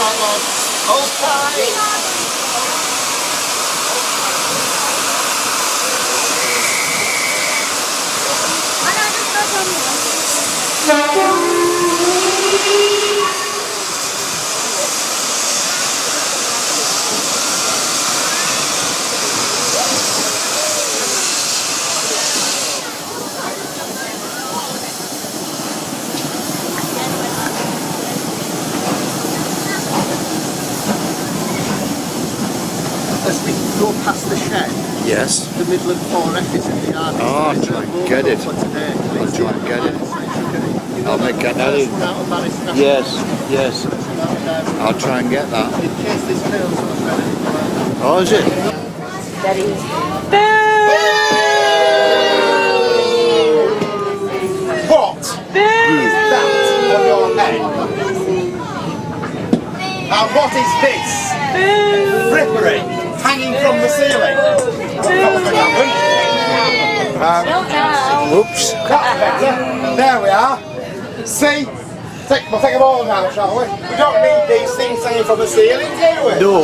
Hold tight. As we go past the shed, Yes. the Midland 4F is in the yard. Oh, I'll try and get it. For today. I'll try and get it. I'll make it. Yes. Yes. I'll try and get that. In case this fails, Oh, is it? Steady. what is that on your head? And what is this? Frippery hanging from the ceiling. That was going to happen. Oops. That's better. There we are. See? We'll take them all now, shall we? We don't need these things hanging from the ceiling, do we? No.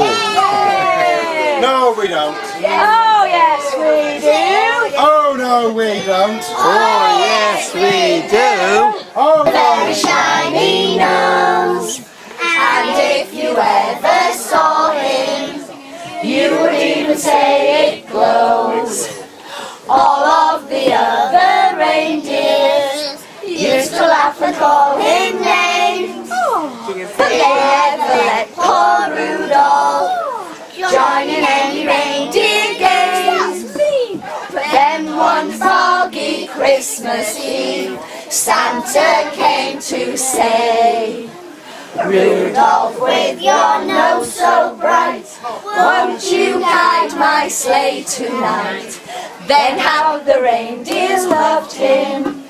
No, we don't. Oh, yes, we do. Oh, no, we don't. Oh, yes, we do. Oh, no. Shiny nose, and if you ever saw him, you would even say it glows. All of the other reindeers used to laugh and call him names, but they never let poor Rudolph join in any reindeer games. But then one foggy Christmas Eve, Santa came to say, Rudolph, with your nose so bright, won't you guide my sleigh tonight? Then how the reindeers loved him,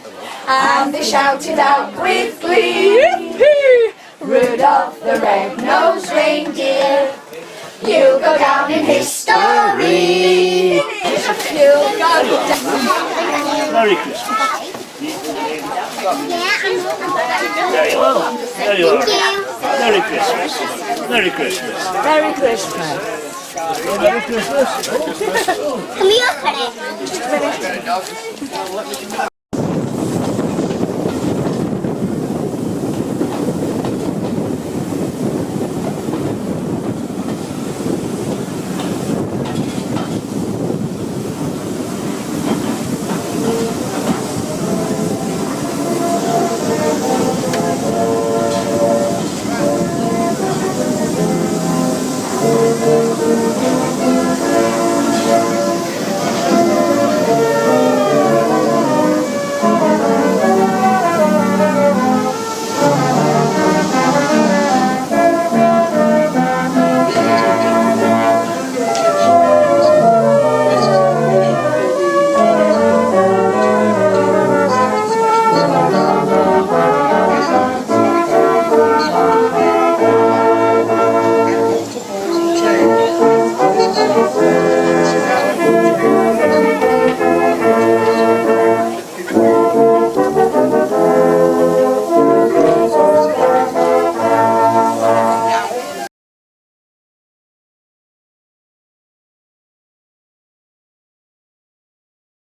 and they shouted out with glee, Rudolph the red-nosed reindeer, you'll go down in history. You'll go down. Merry Christmas. Very well. Very well. Merry Christmas. Merry Christmas. Merry Christmas. Merry Christmas. Can we look at it?